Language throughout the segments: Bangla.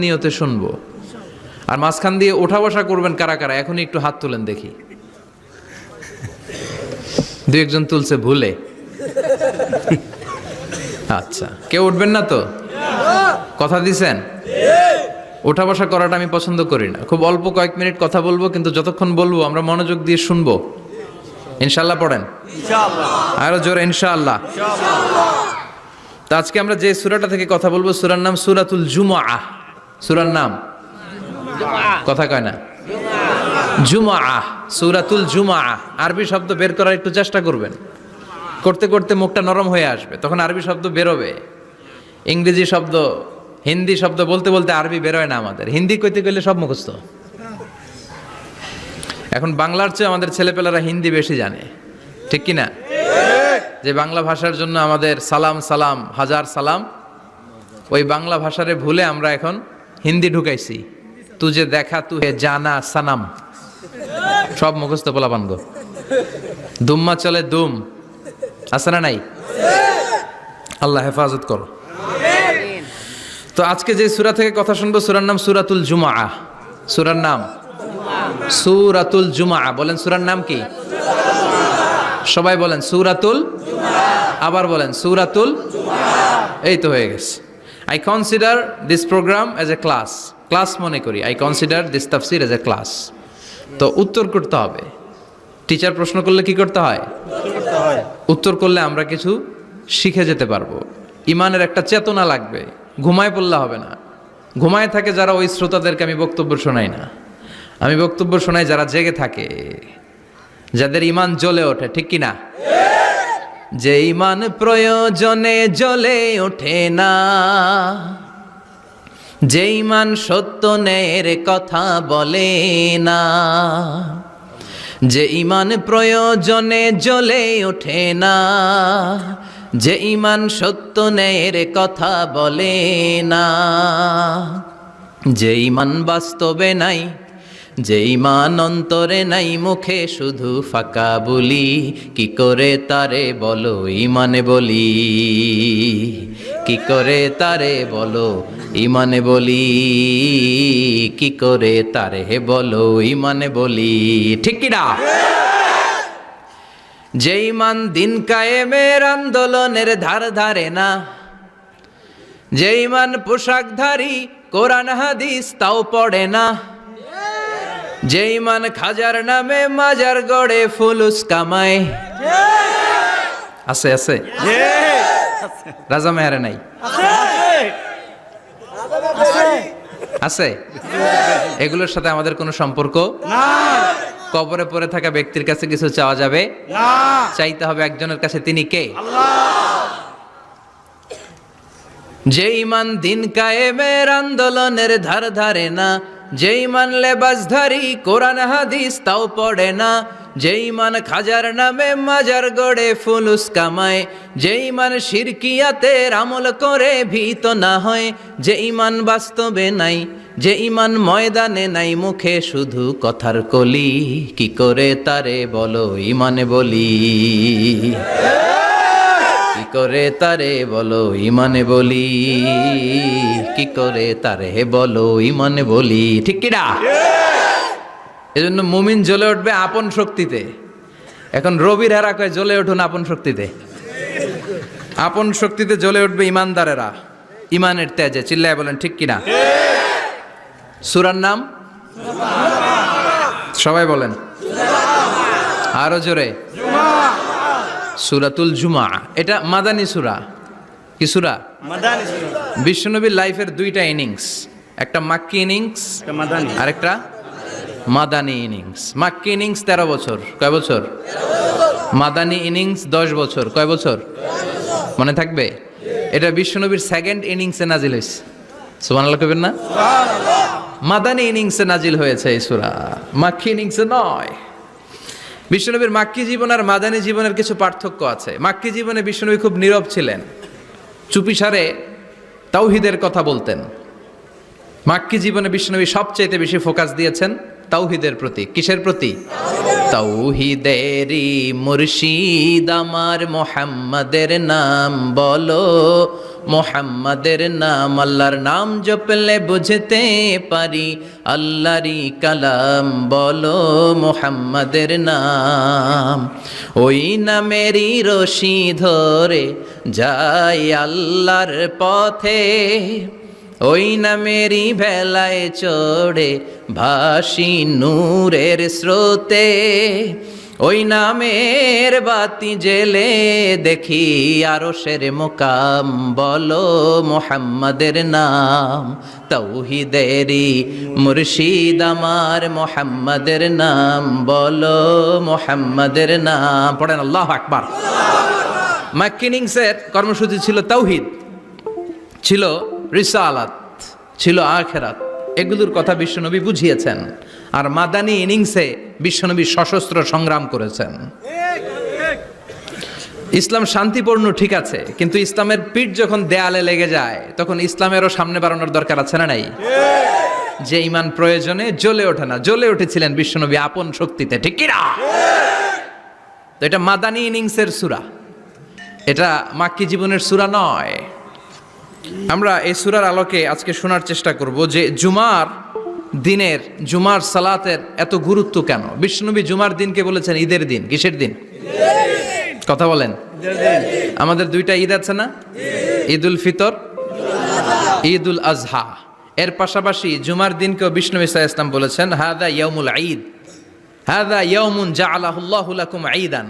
নিয়তে শুনবো। আর মাঝখান দিয়ে ওঠা বসা করবেন কারা কারা, এখনই একটু হাত তুলেন দেখি। দু একজন তুলছে ভুলে। আচ্ছা, কেউ উঠবেন না তো? কথা দিছেন? ওঠা বসা করাটা আমি পছন্দ করি না। খুব অল্প কয়েক মিনিট কথা বলবো, কিন্তু যতক্ষণ বলবো আমরা মনোযোগ দিয়ে শুনবো। ইনশাআল্লাহ পড়েন। আরো জোরে ইনশাআল্লাহ। তো আজকে আমরা যে সূরাটা থেকে কথা বলবো, সূরার নাম সূরাতুল জুমআহ। সূরার নাম কথা কয় না, জুমআহ, সূরাতুল জুমআহ। আরবি শব্দ বের করার একটু চেষ্টা করবেন, করতে করতে মুখটা নরম হয়ে আসবে, তখন আরবি শব্দ বেরোবে। ইংরেজি শব্দ, হিন্দি শব্দ বলতে বলতে আরবি বেরোয় না আমাদের। হিন্দি কইতে গেলে সব মুখস্থ। এখন বাংলার চেয়ে আমাদের ছেলেপেলারা হিন্দি বেশি জানে, ঠিক কি না? যে বাংলা ভাষার জন্য আমাদের সালাম সালাম হাজার সালাম, ওই বাংলা ভাষারে ভুলে আমরা এখন হিন্দি ঢুকাইছি। তুজে দেখা তুহে জানা সানাম, সব মুখস্থ পোলা বানগো। দুম্মা চলে দুম, আছে না নাই? আল্লাহ হেফাজত করো। তো আজকে যে সূরা থেকে কথা শুনবো, সূরার নাম সূরাতুল জুমআহ। সূরার নাম সূরাতুল জুমআহ। বলেন সূরার নাম কি? সবাই বলেন সূরাতুল, আবার বলেন সূরাতুল। এই তো হয়ে গেছে। I consider this program as a class. Class মনে করি। I consider this tafsir as a class. তো উত্তর করতে হবে। টিচার প্রশ্ন করলে কি করতে হয়? উত্তর করলে আমরা কিছু শিখে যেতে পারবো। ইমানের একটা চেতনা লাগবে। ঘুমায় পড়লে হবে না। ঘুমায় থাকে যারা, ওই শ্রোতাদেরকে আমি বক্তব্য শোনাই না। আমি বক্তব্য শোনাই যারা জেগে থাকে, যাদের ইমান জ্বলে ওঠে, ঠিক কি না? যে ইমান প্রয়োজনে জ্বলে ওঠে না, যে ইমান সত্য ন্যায়ের কথা বলে না, যে ইমান প্রয়োজনে জ্বলে ওঠে না, যে ইমান সত্য ন্যায়ের কথা বলে না, যে ইমান বাস্তবে নাই, যে ইমান অন্তরে নাই, মুখে শুধু ফাঁকা বলি, কি করে তারে বলো ইমানে বলি, কি করে তারে বলো ইমানে বলি, কি করে তারে বলো ইমানে বলি, ঠিক কি না? যে ইমান দিন কায়েমের আন্দোলনের ধার ধারে না, যে ইমান পোশাকধারী কোরআন হাদিস তাও পড়ে না, যে ইমান খাজার নামে মাজার গড়ে ফুলুস কামায়। আছে আছে রাজা মেহারে নাই? আছে। এগুলোর সাথে আমাদের কোনো সম্পর্ক না। কবরে পড়ে থাকা ব্যক্তির কাছে কিছু চাওয়া যাবে না, চাইতে হবে একজনের কাছে। তিনি কে? আল্লাহ। যে ইমান দিন কায়েমের আন্দোলনের ধার ধারে না, যে ইমান লেবাসধারী কোরআন হাদিস তাও পড়ে না, যে ইমান খাজার নামে মাজার গড়ে ফুলুস কামায়, যে ইমান শিরকিয়াতের আমল করে ভীত না হয়, যে ইমান বাস্তবে নাই, যে ইমান ময়দানে নাই, মুখে শুধু কথার কলি, কি করে তারে বলো ইমানে বলি, কি করে তারে বলো ইমানে বলি, কি করে তারে বলো ইমানে বলি, ঠিক কি না? এজন্য মুমিন জ্বলে উঠবে আপন শক্তিতে। এখন রবির হেরা কয় জ্বলে উঠুন আপন শক্তিতে। আপন শক্তিতে জ্বলে উঠবে ইমানদারেরা ইমানের তেজে। চিল্লায় বলেন ঠিক কিনা? সূরার নাম সবাই বলেন আরো জোরে, সূরাতুল জুমআহ। এটা মাদানী সূরা। কি সূরা? মাদানী সূরা। বিশ্বনবীর লাইফের দুইটা ইনিংস, একটা মাক্কি ইনিংস আর একটা মাদানী ইনিংস। মাক্কি ইনিংস 13 বছর। কয় বছর? মাদানী ইনিংস 10 বছর। কয় বছর? মনে থাকবে? এটা বিশ্বনবীর সেকেন্ড ইনিংসে নাজিল হয়েছে। সুবহানাল্লাহ কইবেন না? মাদানী ইনিংসে নাজিল হয়েছে এই সূরা, মাক্কি ইনিংসে নয়। বিশ্বনবীর মাক্কি জীবন আর মাদানী জীবনের কিছু পার্থক্য আছে। মাক্কি জীবনে বিশ্বনবী খুব নীরব ছিলেন, চুপিসারে তাওহীদের কথা বলতেন। মাক্কি জীবনে বিশ্বনবী সবচেয়ে বেশি ফোকাস দিয়েছেন তাওহীদের প্রতি। কিসের প্রতি? তাওহীদেরই মুর্শিদ আমার মোহাম্মদের নাম বলো, মোহাম্মদের নাম। আল্লাহর নাম জপলে বুঝতে পারি আল্লাহরই কালাম, বলো মোহাম্মদের নাম। ওই নামেরই রশি ধরে যাই আল্লাহর পথে, ওই নামেরই ভেলায় চড়ে ভাসি নূরের স্রোতে। ওই নামের বাতি জেলে দেখি আরশের মুকাম, বলো মোহাম্মদের নাম। তাওহীদেরই মুর্শিদ আমার মোহাম্মদের নাম, বলো মোহাম্মদের নাম। পড়েন আল্লাহু আকবার। মাক্কিনিংসের কর্মসূচি ছিল তাওহীদ, ছিল রিসালাত, ছিল আখিরাত। এগুলোর কথা বিশ্বনবী বুঝিয়েছেন। আর মাদানী ইনিংসে বিশ্বনবী সশস্ত্র সংগ্রাম করেছেন। ইসলাম শান্তিপূর্ণ ঠিক আছে, কিন্তু ইসলামের পিঠ যখন দেয়ালে লেগে যায় তখন ইসলামেরও সামনে বাড়ানোর দরকার আছে না নাই? যে ইমান প্রয়োজনে জ্বলে ওঠে না, জ্বলে উঠেছিলেন বিশ্বনবী আপন শক্তিতে, ঠিক কি না? তো এটা মাদানী ইনিংসের সূরা, এটা মাক্কি জীবনের সূরা নয়। আমরা এই সূরার আলোকে আজকে শোনার চেষ্টা করব যে জুমার দিনের, জুমার সালাতের এত গুরুত্ব কেন। বিশ্বনবী জুমার দিনকে বলেছেন ঈদের দিন। কিসের দিন? কথা বলেন। আমাদের দুইটা ঈদ আছে না? ঈদুল ফিতর, ঈদুল আজহা। এর পাশাপাশি জুমার দিনকেও বিশ্বনবী সাল্লাল্লাহু আলাইহি ওয়াসাল্লাম বলেছেন হাদা ইয়াউমুল ঈদ, হাদা ইয়াউমুন জাআলাহুল্লাহু লাকুম ঈদান।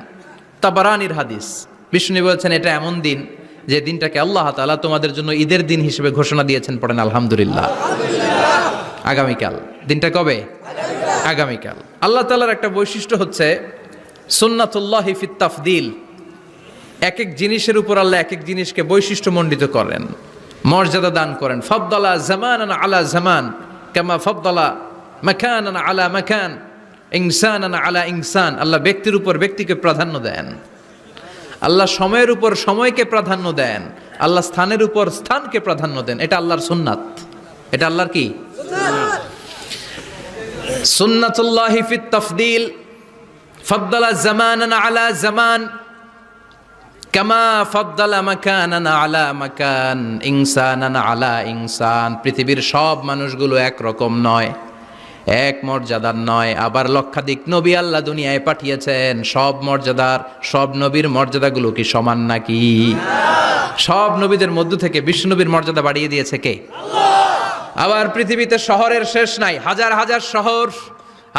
তাবারানির হাদিস। বিশ্বনবী বলেছেন এটা এমন দিন যে দিনটাকে আল্লাহ তাআলা তোমাদের জন্য ঈদের দিন হিসেবে ঘোষণা দিয়েছেন। পড়েন আলহামদুলিল্লাহ। আগামীকাল। দিনটা কবে? আগামীকাল। আল্লাহ তাআলার একটা বৈশিষ্ট্য হচ্ছে সুন্নাতুল্লাহি ফিত তাফদিল। এক এক জিনিসের উপর আল্লাহ এক এক জিনিসকে বৈশিষ্ট্যমণ্ডিত করেন, মর্যাদা দান করেন। ফাদ্দালা জামানান আলা জামান কামা ফাদ্দালা মাকানান আলা মাকান, ইনসানান আলা ইনসান। আল্লাহ ব্যক্তির উপর ব্যক্তিকে প্রাধান্য দেন, আল্লাহ সময়ের উপর সময়কে প্রাধান্য দেন, আল্লাহ স্থানের উপর স্থানকে প্রাধান্য দেন। এটা আল্লাহর সুন্নাত। এটা আল্লাহর কি? সুন্নাতুল্লাহি ফিত তাফদিল। ফাদ্দালা জামানান আলা জামান কামা ফাদ্দালা মাকানান আলা মাকান, ইনসানান আলা ইনসান। পৃথিবীর সব মানুষগুলো একরকম নয়, এক মর্যাদার নয়। আবার লক্ষাধিক নবী আল্লাহ দুনিয়ায় পাঠিয়েছেন। সব মর্যাদার, সব নবীর মর্যাদাগুলো কি সমান নাকি? সব নবীদের মধ্য থেকে বিশ্বনবীর মর্যাদা বাড়িয়ে দিয়েছে কে? আবার পৃথিবীতে শহরের শেষ নাই। হাজার হাজার শহর,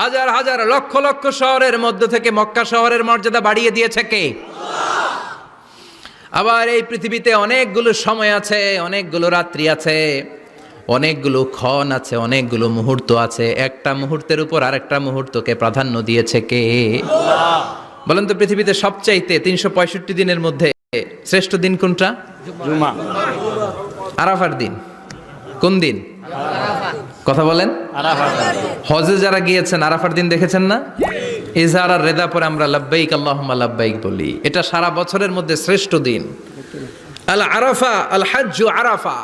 হাজার হাজার লক্ষ লক্ষ শহরের মধ্য থেকে মক্কা শহরের মর্যাদা বাড়িয়ে দিয়েছে কে? আবার এই পৃথিবীতে অনেকগুলো সময় আছে, অনেকগুলো রাত্রি আছে, অনেকগুলো ক্ষণ আছে, অনেকগুলো মুহূর্ত আছে। একটা মুহূর্তের উপর আরেকটা মুহূর্তকে প্রাধান্য দিয়েছে কে? বলেন তো, পৃথিবীতে সবচাইতে 365 দিনের মধ্যে শ্রেষ্ঠ দিন কোনটা? জুমা। আরাফার দিন। কোন দিন? কথা বলেন। হজে যারা গিয়েছেন আরাফার দিন দেখেছেন না? ইজহার আর রেদা পরে আমরা লাব্বাইক আল্লাহুম্মা লাব্বাইক বলি। এটা সারা বছরের মধ্যে শ্রেষ্ঠ দিন। আল আরাফা আল হাজ্জু আরাফা।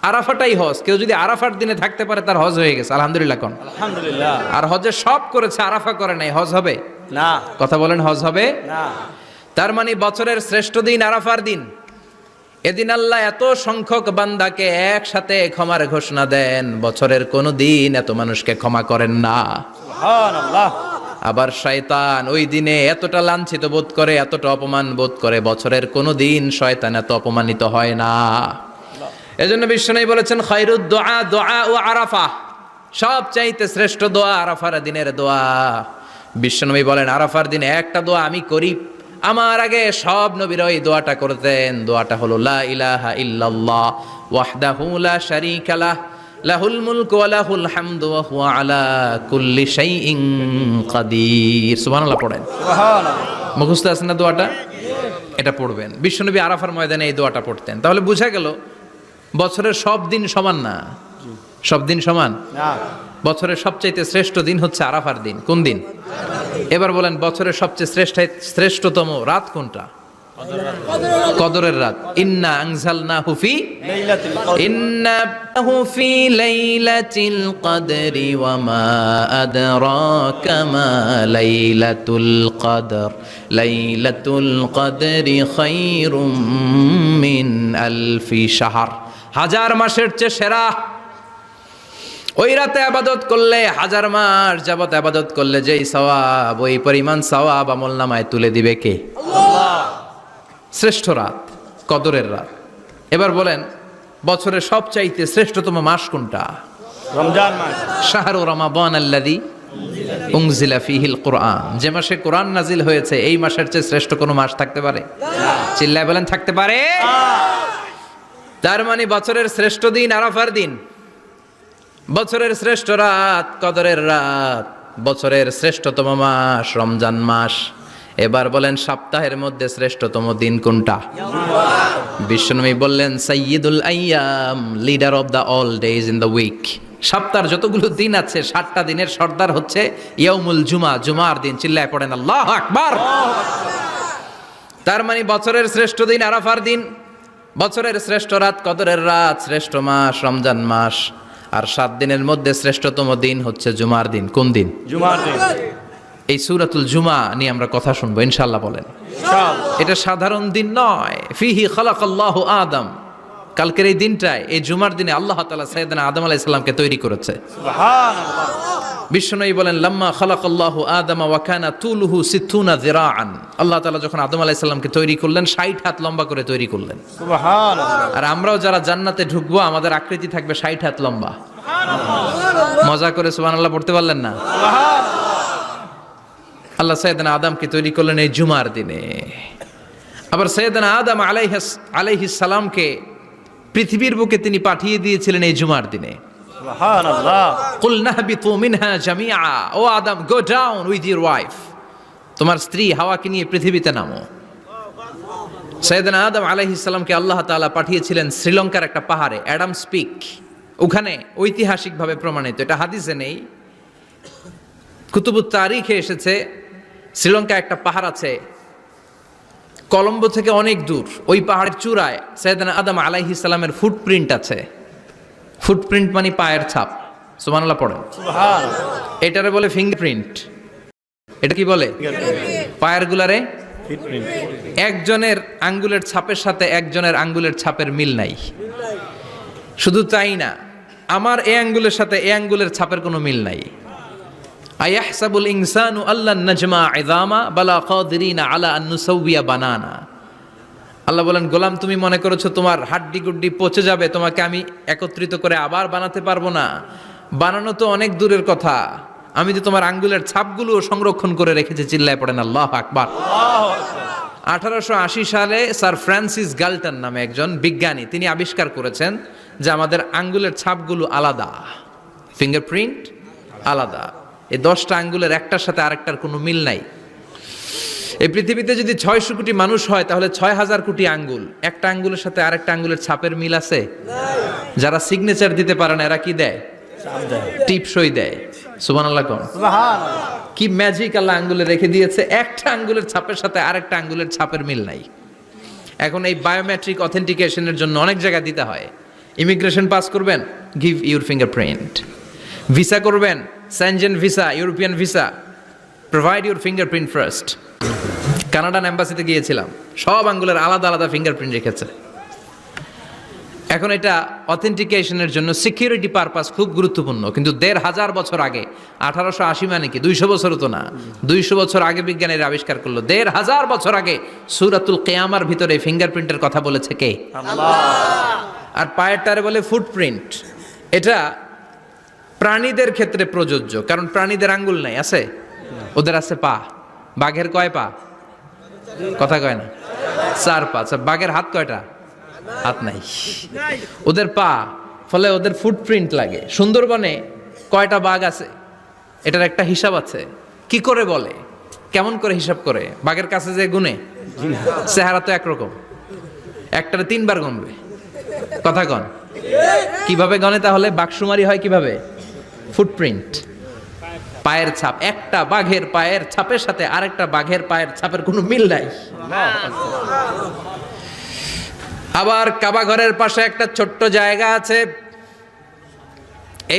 আরাফাটাই হজ। কেউ যদি আরাফার দিনে থাকতে পারে তার হজ হয়ে গেছে। আলহামদুলিল্লাহ কোন? আলহামদুলিল্লাহ। আর হজে সব করেছে, আরাফা করে নাই, হজ হবে না। কথা বলেন, হজ হবে না। তার মানে বছরের শ্রেষ্ঠ দিন আরাফার দিন। এদিন আল্লাহ এত সংখ্যক বান্দাকে একসাথে ক্ষমার ঘোষণা দেন, বছরের কোন দিন এত মানুষকে ক্ষমা করেন না। সুবহানাল্লাহ। আবার শয়তান ওই দিনে এতটা লাঞ্ছিত বোধ করে, এতটা অপমান বোধ করে, বছরের কোন দিন শয়তান এত অপমানিত হয় না। এজন্য বিশ্বনবী বলেছেন খায়রুদ দুআ দুআ ও আরাফা। সব চাইতে শ্রেষ্ঠ দোয়া আরাফার দিনের দোয়া। বিশ্বনবী বলেন আরাফার দিনে একটা দোয়া আমি করি, আমার আগে সব নবীরা এই দোয়াটা করতেন। দোয়াটা হলো লা ইলাহা ইল্লাল্লাহ ওয়াহদাহু লা শারীকা লাহ লাহুল মুলকু ওয়া লাহুল হামদু ওয়া হুয়া আলা কুল্লি শাইইন কাদির। সুবহানাল্লাহ পড়েন। সুবহানাল্লাহ। মুখস্থ আছে না দোয়াটা? এটা পড়বেন। বিশ্বনবী আরাফার ময়দানে এই দোয়াটা পড়তেন। তাহলে বোঝা গেল বছরের সব দিন সমান না। সব দিন সমান না। বছরের সবচাইতে শ্রেষ্ঠ দিন হচ্ছে আরাফার দিন। কোন দিন? এবার বলেন বছরের সবচেয়ে শ্রেষ্ঠতম রাত কোনটা? কদরের রাত। ইন্না আনজালনাহু ফি লাইলাতুল কদর। ইন্নাহু ফি লাইলাতিল কদরি ওয়া মা আদরাকা মা লাইলাতুল কদর লাইলাতুল কদরি খায়রুম মিন আলফি শাহর। হাজার মাসের চেয়ে সেরা। ওই রাতে আবাদত করলে, হাজার মাস যাবত আবাদত করলে যেই সওয়াব, ওই পরিমাণ সওয়াব আমলনামায় তুলে দিবে কে? আল্লাহ। শ্রেষ্ঠ রাত, কদরের রাত। এবার বলেন, বছরের সবচাইতে শ্রেষ্ঠতম মাস কোনটা? রমজান মাস। শাহরু রমাদান আল্লাযী উনজিলা ফীহিল কুরআন। যে মাসে কোরআন নাজিল হয়েছে, এই মাসের চেয়ে শ্রেষ্ঠ কোনো মাস থাকতে পারে? চিল্লায় বলেন, থাকতে পারে? তার মানে বছরের শ্রেষ্ঠ দিন আরাফার দিন, বছরের শ্রেষ্ঠ রাত কদরের রাত, বছরের শ্রেষ্ঠতম মাস রমজান মাস। এবার বলেন, সপ্তাহের মধ্যে শ্রেষ্ঠতম দিন কোনটা? বিশ্বনবী বললেন, সাইয়্যিদুল আইয়াম, leader of the all days in the week. সপ্তাহের যতগুলো দিন আছে, 7টা দিনের সর্দার হচ্ছে ইয়াউমুল জুমা, জুমার দিন। চিল্লায় পড়েন আল্লাহু আকবার। তার মানে বছরের শ্রেষ্ঠ দিন আরাফার দিন, বছরের শ্রেষ্ঠ রাত কদরের রাত, শ্রেষ্ঠ মাস রমজান মাস। আর 7 দিনের মধ্যে শ্রেষ্ঠতম দিন হচ্ছে জুমার দিন। কোন দিন? জুমার দিন। এই সূরাতুল জুমা নিয়ে আমরা কথা শুনবো ইনশাআল্লাহ। বলেন, ইনশাআল্লাহ। এটা সাধারণ দিন নয়। ফিহি খালাকাল্লাহু আদম। কালকের এই দিনটায়, এই জুমার দিনে আল্লাহ তাআলা সাইয়েদনা আদম আলাইহিস সালামকে তৈরি করেছে। সুবহানাল্লাহ। বিশ্বনবী বলেন, লাম্মা খালাকাল্লাহু আদম ওয়া কানা তুলুহু 60 যিরাআন। আল্লাহ তাআলা যখন আদম আলাইহিস সালামকে তৈরি করলেন, 60 হাত লম্বা করে তৈরি করলেন। সুবহানাল্লাহ। আর আমরাও যারা জান্নাতে ঢুকবো, আমাদের আকৃতি থাকবে 60 হাত লম্বা। মজা করে সুবহানাল্লাহ পড়তে পারলেন না? আল্লাহ সাইয়েদনা আদমকে তৈরি করলেন এই জুমার দিনে। আবার সাইয়েদনা আদম আলাইহিস সালামকে পৃথিবীর বুকে তিনি পাঠিয়ে দিয়েছিলেন এই জুমার দিনে। সুবহানাল্লাহ। কুল নাহবিতু মিনহা জামিআ, ও আদম, go down with your wife, তোমার স্ত্রী হাওয়াকে নিয়ে পৃথিবীতে নামো। সাইয়েদনা আদম আলাইহিস সালামকে আল্লাহ তাআলা পাঠিয়েছিলেন শ্রীলঙ্কার একটা পাহাড়ে, অ্যাডামস পিক। ওখানে ঐতিহাসিকভাবে প্রমাণিত, এটা হাদিসে নেই, কুতুবুত তারিখে এসেছে। শ্রীলঙ্কায় একটা পাহাড় আছে, কলম্বো থেকে অনেক দূর। ওই পাহাড়ের চূড়ায় সাইয়েদনা আদম আলাইহিস সালামের ফুটপ্রিন্ট আছে। ফুটপ্রিন্ট মানে পায়ের ছাপ। সুবহানাল্লাহ পড়েন। সুবহানাল্লাহ। এটারে বলে ফিঙ্গারপ্রিন্ট। এটা কি বলে? পায়ের গুলারে ফিটপ্রিন্ট। একজনের আঙ্গুলের ছাপের সাথে একজনের আঙ্গুলের ছাপের মিল নাই। শুধু তাই না, আমার এই আঙ্গুলের সাথে এই আঙ্গুলের ছাপের কোনো মিল নাই। আয়াহসাবুল ইনসানু আল্লান নাজমা ইযামা বালা কাদিরিনা আলা আন নুসাউবিয়া বানানা। আল্লাহ বলেন, গোলাম, তুমি মনে করেছো তোমার হাড্ডি গুড্ডি পচে যাবে, তোমাকে আমি একত্রিত করে আবার বানাতে পারবো না? বানানো তো অনেক দূরের কথা, আমি তো তোমার আঙ্গুলের ছাপগুলো সংরক্ষণ করে রেখেছি। চিল্লায় পড়েন আল্লাহু আকবার। 1880 সালে স্যার ফ্রান্সিস গাল্টন নামে একজন বিজ্ঞানী, তিনি আবিষ্কার করেছেন যে আমাদের আঙ্গুলের ছাপগুলো আলাদা, ফিঙ্গারপ্রিন্ট আলাদা। এই 10টা আঙ্গুলের একটার সাথে আরেকটার কোনো মিল নাই। এই পৃথিবীতে যদি 600 কোটি মানুষ হয়, তাহলে 6000 কোটি আঙ্গুল, একটা আঙ্গুলের সাথে আরেকটা আঙ্গুলের ছাপের মিল আছে? যারা সিগনেচার দিতে পারে না, এরা কি দেয়? টিপসই দেয়। সুবহানাল্লাহ কোন? সুবহানাল্লাহ। কি ম্যাজিক আল্লাহ আঙ্গুলে রেখে দিয়েছে, একটা আঙ্গুলের ছাপের সাথে আরেকটা আঙ্গুলের ছাপের মিল নাই। এখন এই বায়োমেট্রিক অথেন্টিকেশনের জন্য অনেক জায়গায় দিতে হয়। ইমিগ্রেশন পাস করবেন, গিভ ইউর ফিঙ্গারপ্রিন্ট। ভিসা করবেন, Schengen visa, European visa, provide your fingerprint first. Canadian এম্বাসিতে গিয়েছিলাম, সব আঙ্গুলের আলাদা আলাদা ফিঙ্গারপ্রিন্ট রেখেছে। এখন এটা অথেন্টিকেশনের জন্য সিকিউরিটি পারপাস খুব গুরুত্বপূর্ণ। কিন্তু 1500 বছর আগে, 1880 মানে কি 200 বছরও তো না, 200 বছর আগে বিজ্ঞানীরা আবিষ্কার করলো। 1500 বছর আগে সূরাতুল কিয়ামার ভিতরে ফিঙ্গারপ্রিন্টের কথা বলেছে কে? আল্লাহ। আর পায়েরটারে বলে ফুটপ্রিন্ট। এটা প্রাণীদের ক্ষেত্রে প্রযোজ্য, কারণ প্রাণীদের আঙ্গুল নাই, আছে? ওদের আছে পা। বাঘের কয় পা? কথা কয় না, 4 পা। বাঘের হাত কয়টা? হাত নাই, ওদের পা। ফলে ওদের ফুটপ্রিন্ট লাগে। সুন্দরবনে কয়টা বাঘ আছে, এটার একটা হিসাব আছে। কি করে বলে, কেমন করে হিসাব করে? বাঘের কাছে যে গুনে, চেহারা তো একরকম, একটারে 3 বার গুনবে। কথা কন? কিভাবে গনে তাহলে? বাঘ শুমারি হয় কিভাবে? ফুটপ্রিন্ট। পায়ের ছাপ, একটা বাঘের পায়ের ছাপের সাথে আরেকটা বাঘের পায়ের ছাপের কোনো মিল নাই। আবার কাবা ঘরের পাশে একটা ছোট্ট জায়গা আছে,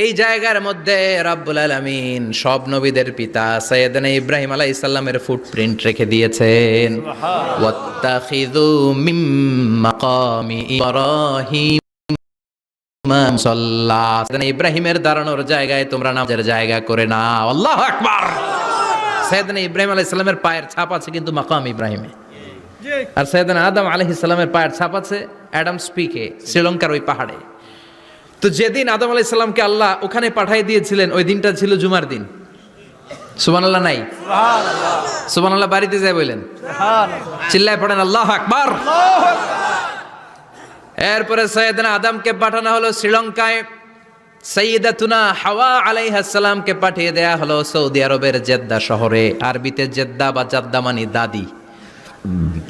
এই জায়গার মধ্যে রাব্বুল আলামিন সব নবীদের পিতা সাইয়েদনা ইব্রাহিম আলাইহিস সালামের ফুটপ্রিন্ট রেখে দিয়েছেন। ওয়াত্তাখিযু মিম মাকামি ইব্রাহিম মুসাল্লা, সাইয়েদনা ইব্রাহিমের দাঁড়ানোর জায়গায় তোমরা নামাজের জায়গা করে নাও। আল্লাহু আকবার। সাইয়েদনা ইব্রাহিম আলাইহিস সালামের পায়ের ছাপ আছে কিন্তু মাকাম ইব্রাহিমে, আর সাইয়েদনা আদম আলাইহিস সালামের পায়ের ছাপ আছে অ্যাডামস পিকে, শ্রীলঙ্কার ওই পাহাড়ে। তো যেদিন আদম আলাইহিস সালামকে আল্লাহ ওখানে পাঠিয়ে দিয়েছিলেন ওই দিনটা ছিল জুমার দিন। সুবহানাল্লাহ নাই? সুবহানাল্লাহ বাড়িতে যায় বলেন, চিল্লায় পড়েন আল্লাহু আকবার। এরপরে সাইয়েদনা আদমকে পাঠানো হলো শ্রীলঙ্কায়, সাইয়্যিদাতুনা হাওয়া আলাইহিস সালামকে পাঠিয়ে দেয়া হলো সৌদি আরবের জেদ্দা শহরে। আরবিতে জেদ্দা বা জাদ্দা মানে দাদি,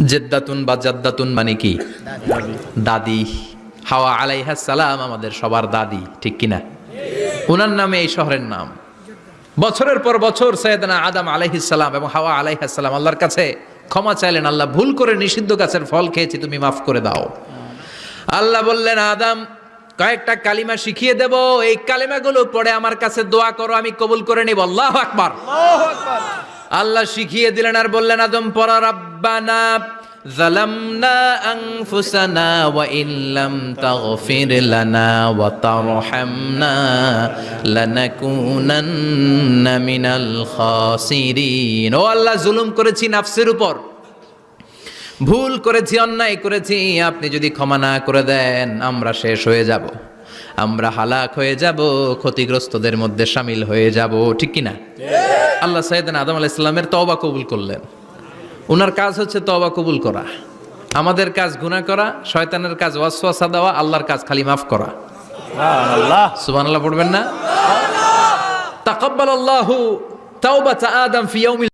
জেদ্দাতুন বা জাদ্দাতুন মানে কি? দাদি। হাওয়া আলাইহিস সালাম আমাদের সবার দাদি, ঠিক কিনা? ওনার নামে এই শহরের নাম। বছরের পর বছর সাইয়েদনা আদম আলাইহিস সালাম এবং হাওয়া আলাইহিস সালাম আল্লাহর কাছে ক্ষমা চাইলেন, আল্লাহ ভুল করে নিষিদ্ধ গাছের ফল খেয়েছি, তুমি মাফ করে দাও। আল্লাহ বললেন, আদম কয়েকটা কালিমা শিখিয়ে দেব, এই কালিমাগুলো পড়ে আমার কাছে দোয়া করো, আমি কবুল করে নিব। আল্লাহু আকবার। আল্লাহ শিখিয়ে দিলেন আর বললেন, আদম পড়া, রাব্বানা যালামনা আনফুসানা ওয়া ইল্লাম তাগফির লানা ওয়া তারহামনা লানাকুনান্না মিনাল খাসিরিন। ও আল্লাহ, জুলুম করেছি নাফসের উপর, ভুল করেছি, অন্যায় করেছি, আপনি যদি ক্ষমা না করে দেন আমরা শেষ হয়ে যাব, আমরা হালাক হয়ে যাব, ক্ষতিগ্রস্তদের মধ্যে শামিল হয়ে যাব, ঠিক কিনা? আল্লাহ সাইয়েদনা আদম আলাইহিস সালামের তওবা কবুল করলেন। ওনার কাজ হচ্ছে তওবা কবুল করা, আমাদের কাজ গুনাহ করা, শয়তানের কাজ ওয়াসওয়াসা দেওয়া, আল্লাহর কাজ খালি মাফ করা। সুবহানাল্লাহ। সুবহানাল্লাহ পড়বেন না? তাকাব্বালাল্লাহু তাওবাতা আদম ফি ইয়াউমিল